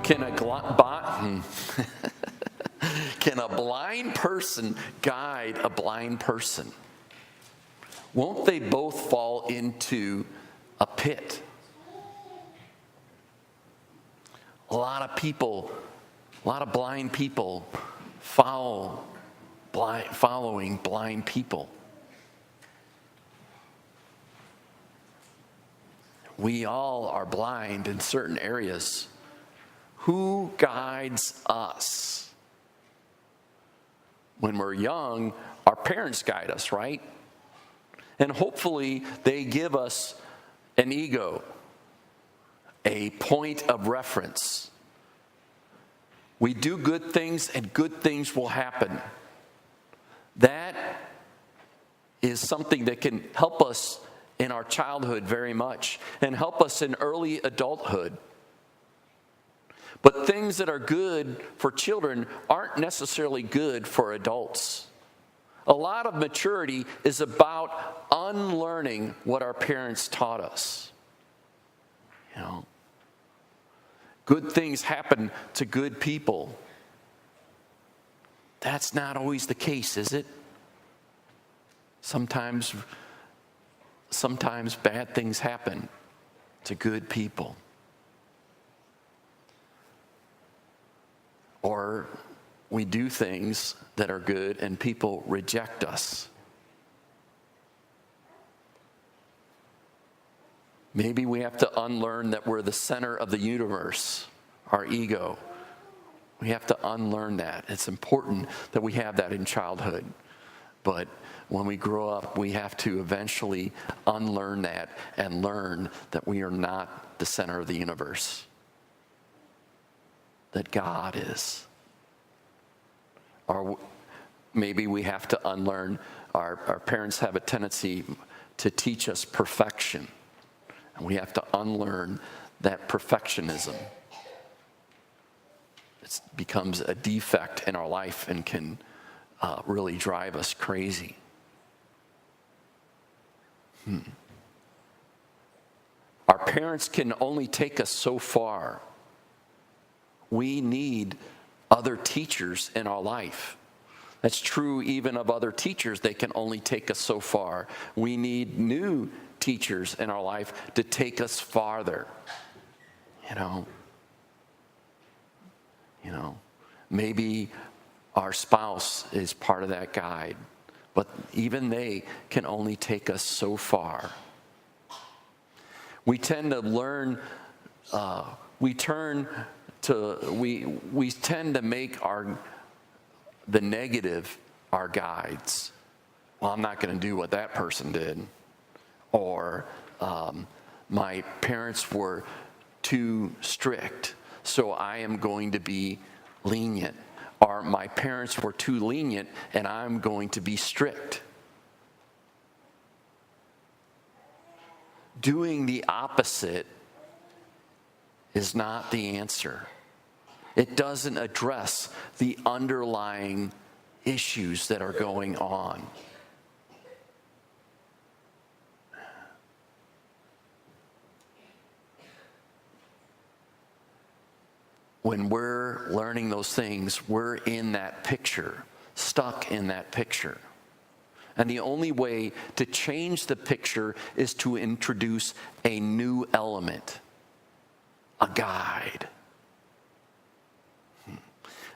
Can a can a blind person guide a blind person? Won't they both fall into a pit? A lot of people, a lot of blind people following blind people. We all are blind in certain areas. Who guides us? When we're young, our parents guide us, right? And hopefully they give us an ego, a point of reference. We do good things and good things will happen. That is something that can help us in our childhood very much and help us in early adulthood. But things that are good for children aren't necessarily good for adults. A lot of maturity is about unlearning what our parents taught us. You know, good things happen to good people. That's not always the case, is it? Sometimes bad things happen to good people. Or we do things that are good and people reject us. Maybe we have to unlearn that we're the center of the universe, our ego. We have to unlearn that. It's important that we have that in childhood. But when we grow up, we have to eventually unlearn that and learn that we are not the center of the universe, that God is. Or maybe we have to unlearn, our parents have a tendency to teach us perfection. And we have to unlearn that perfectionism. It becomes a defect in our life and can really drive us crazy. Our parents can only take us so far. We need other teachers in our life. That's true even of other teachers. They can only take us so far. We need new teachers in our life to take us farther. You know, maybe our spouse is part of that guide, but even they can only take us so far. We tend to learn, we tend to make the negative our guides. Well, I'm not going to do what that person did. Or my parents were too strict, so I am going to be lenient. Or my parents were too lenient, and I'm going to be strict. Doing the opposite is not the answer. It doesn't address the underlying issues that are going on. When we're learning those things, we're in that picture, stuck in that picture. And the only way to change the picture is to introduce a new element, a guide.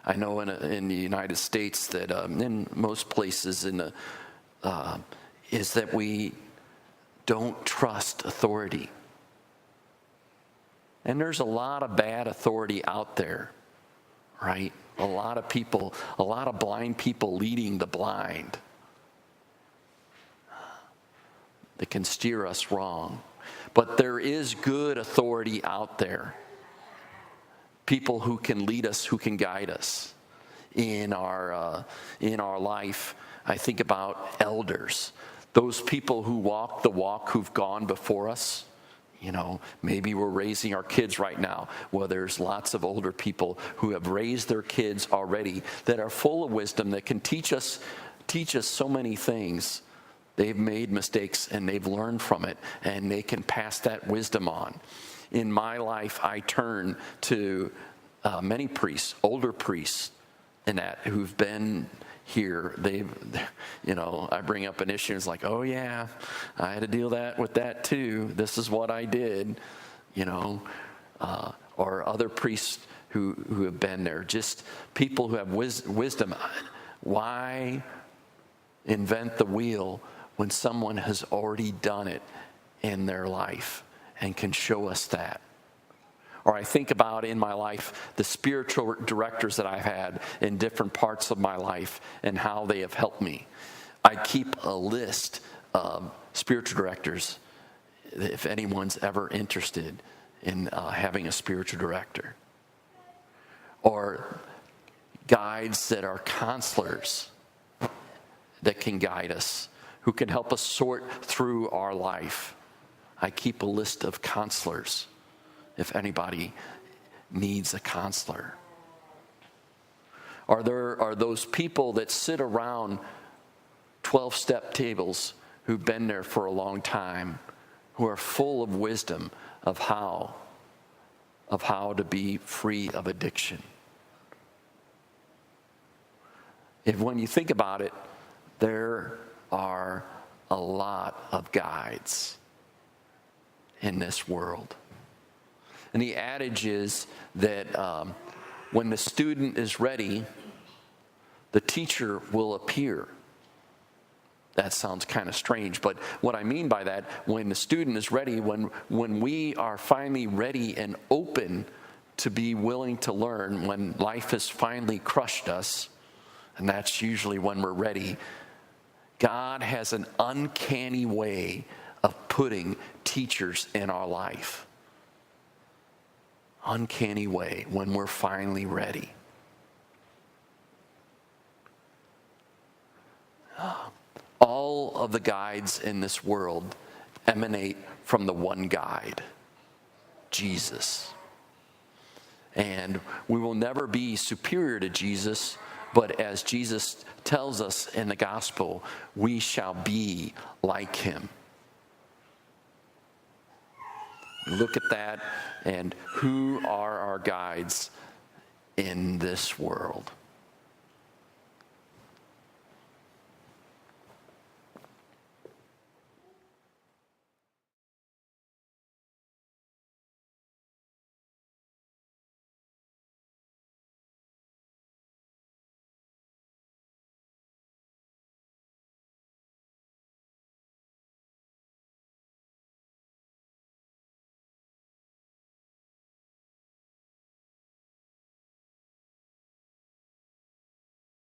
I know in the United States that in most places is that we don't trust authority. And there's a lot of bad authority out there, right? A lot of people, a lot of blind people leading the blind that can steer us wrong. But there is good authority out there. People who can lead us, who can guide us in our life. I think about elders, those people who walk the walk, who've gone before us. You know, maybe we're raising our kids right now. Well, there's lots of older people who have raised their kids already that are full of wisdom, that can teach us so many things. They've made mistakes and they've learned from it, and they can pass that wisdom on. In my life, I turn to many priests, older priests, and that who've been here. I bring up an issue. It's like, oh yeah, I had to deal with that too. This is what I did, or other priests who have been there. Just people who have wisdom. Why invent the wheel when someone has already done it in their life and can show us that? Or I think about in my life the spiritual directors that I've had in different parts of my life and how they have helped me. I keep a list of spiritual directors if anyone's ever interested in having a spiritual director. Or guides that are counselors that can guide us, who can help us sort through our life. I keep a list of counselors if anybody needs a counselor. Are those people that sit around 12-step tables who've been there for a long time, who are full of wisdom of how to be free of addiction? When you think about it, there are a lot of guides in this world. And the adage is that when the student is ready, the teacher will appear. That sounds kind of strange, but what I mean by that, when the student is ready, when we are finally ready and open to be willing to learn, when life has finally crushed us, and that's usually when we're ready, God has an uncanny way of putting teachers in our life. Uncanny way when we're finally ready. All of the guides in this world emanate from the one guide, Jesus. And we will never be superior to Jesus, but as Jesus tells us in the gospel, we shall be like him. Look at that, and who are our guides in this world?